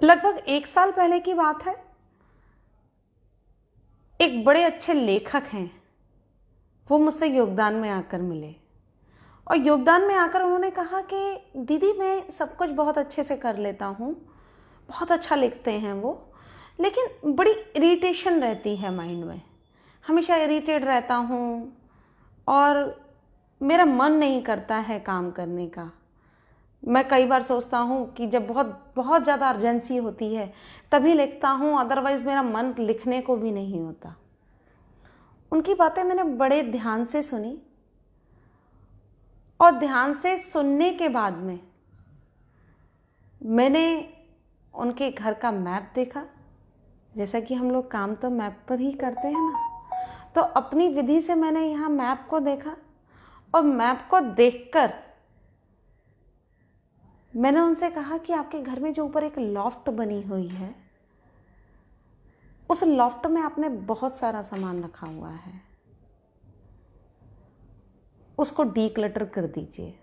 लगभग 1 साल पहले की बात है। एक बड़े अच्छे लेखक हैं, वो मुझसे योगदान में आकर मिले और योगदान में आकर उन्होंने कहा कि दीदी मैं सब कुछ बहुत अच्छे से कर लेता हूँ, बहुत अच्छा लिखते हैं वो, लेकिन बड़ी इरिटेशन रहती है माइंड में, हमेशा इरिटेट रहता हूँ और मेरा मन नहीं करता है काम करने का। मैं कई बार सोचता हूँ कि जब बहुत बहुत ज़्यादा अर्जेंसी होती है तभी लिखता हूँ, अदरवाइज़ मेरा मन लिखने को भी नहीं होता। उनकी बातें मैंने बड़े ध्यान से सुनी और ध्यान से सुनने के बाद में मैंने उनके घर का मैप देखा। जैसा कि हम लोग काम तो मैप पर ही करते हैं ना, तो अपनी विधि से मैंने यहाँ मैप को देखा और मैप को देखकर मैंने उनसे कहा कि आपके घर में जो ऊपर एक लॉफ्ट बनी हुई है, उस लॉफ्ट में आपने बहुत सारा सामान रखा हुआ है, उसको डीक्लटर कर दीजिए।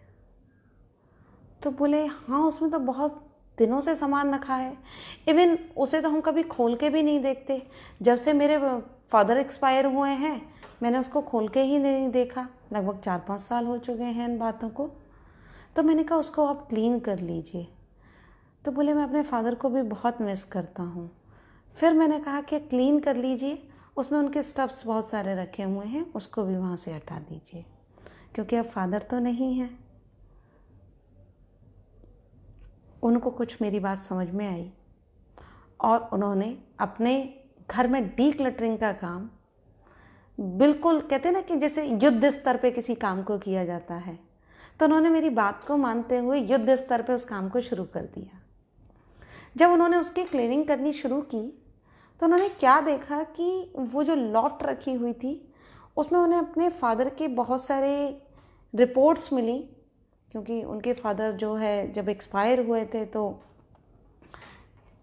तो बोले हाँ, उसमें तो बहुत दिनों से सामान रखा है, इवन उसे तो हम कभी खोल के भी नहीं देखते। जब से मेरे फादर एक्सपायर हुए हैं मैंने उसको खोल के ही नहीं देखा। लगभग 4-5 साल हो चुके हैं इन बातों को। तो मैंने कहा उसको आप क्लीन कर लीजिए। तो बोले मैं अपने फादर को भी बहुत मिस करता हूँ। फिर मैंने कहा कि क्लीन कर लीजिए, उसमें उनके स्टफ्स बहुत सारे रखे हुए हैं, उसको भी वहाँ से हटा दीजिए, क्योंकि अब फादर तो नहीं है। उनको कुछ मेरी बात समझ में आई और उन्होंने अपने घर में डीक्लटरिंग का काम, बिल्कुल कहते हैं ना कि जैसे युद्ध स्तर पे किसी काम को किया जाता है, तो उन्होंने मेरी बात को मानते हुए युद्ध स्तर पे उस काम को शुरू कर दिया। जब उन्होंने उसकी क्लीनिंग करनी शुरू की तो उन्होंने क्या देखा कि वो जो लॉफ्ट रखी हुई थी उसमें उन्हें अपने फादर के बहुत सारे रिपोर्ट्स मिली, क्योंकि उनके फादर जो है जब एक्सपायर हुए थे तो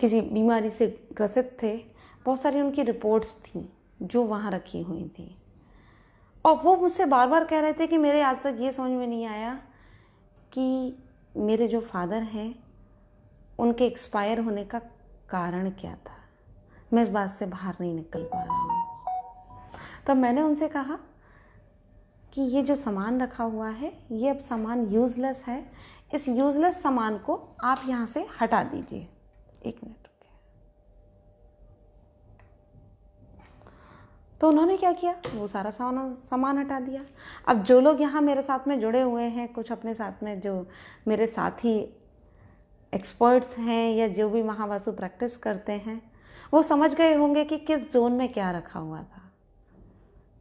किसी बीमारी से ग्रसित थे। बहुत सारी उनकी रिपोर्ट्स थी जो वहाँ रखी हुई थी और वो मुझसे बार बार कह रहे थे कि मेरे आज तक ये समझ में नहीं आया कि मेरे जो फादर हैं उनके एक्सपायर होने का कारण क्या था। मैं इस बात से बाहर नहीं निकल पा रहा हूँ। तब मैंने उनसे कहा कि ये जो सामान रखा हुआ है ये अब सामान यूज़लेस है, इस यूज़लेस सामान को आप यहाँ से हटा दीजिए। 1 मिनट। तो उन्होंने क्या किया, वो सारा सामान हटा दिया। अब जो लोग यहाँ मेरे साथ में जुड़े हुए हैं, कुछ अपने साथ में जो मेरे साथी एक्सपर्ट्स हैं या जो भी महावास्तु प्रैक्टिस करते हैं, वो समझ गए होंगे कि किस जोन में क्या रखा हुआ था।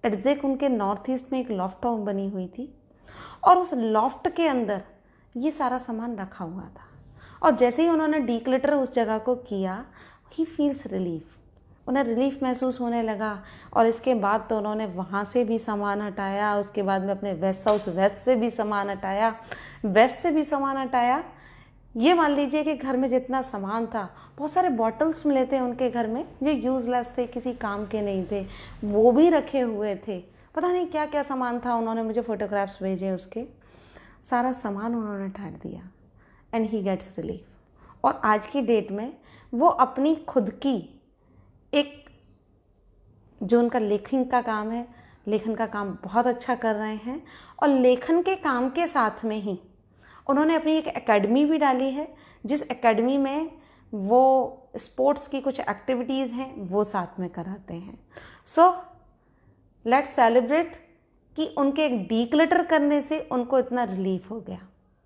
एग्जैक्ट उनके नॉर्थ ईस्ट में एक लॉफ्ट बनी हुई थी और उस लॉफ्ट के अंदर ये सारा सामान रखा हुआ था। और जैसे ही उन्होंने डीक्लटर उस जगह को किया, ही फील्स रिलीफ, उन्हें रिलीफ महसूस होने लगा। और इसके बाद तो उन्होंने वहाँ से भी सामान हटाया, उसके बाद में अपने वेस्ट साउथ वेस्ट से भी सामान हटाया, वेस्ट से भी सामान हटाया। ये मान लीजिए कि घर में जितना सामान था, बहुत सारे बॉटल्स मिले थे उनके घर में जो यूज़लेस थे, किसी काम के नहीं थे, वो भी रखे हुए थे। पता नहीं क्या क्या सामान था, उन्होंने मुझे फ़ोटोग्राफ्स भेजे उसके। सारा सामान उन्होंने हटा दिया एंड ही गेट्स रिलीफ। और आज की डेट में वो अपनी खुद की एक जो उनका लेखन का काम है, लेखन का काम बहुत अच्छा कर रहे हैं। और लेखन के काम के साथ में ही उन्होंने अपनी एक एकेडमी भी डाली है, जिस एकेडमी में वो स्पोर्ट्स की कुछ एक्टिविटीज़ हैं वो साथ में कराते हैं। सो लेट्स सेलिब्रेट कि उनके डीक्लटर करने से उनको इतना रिलीफ हो गया।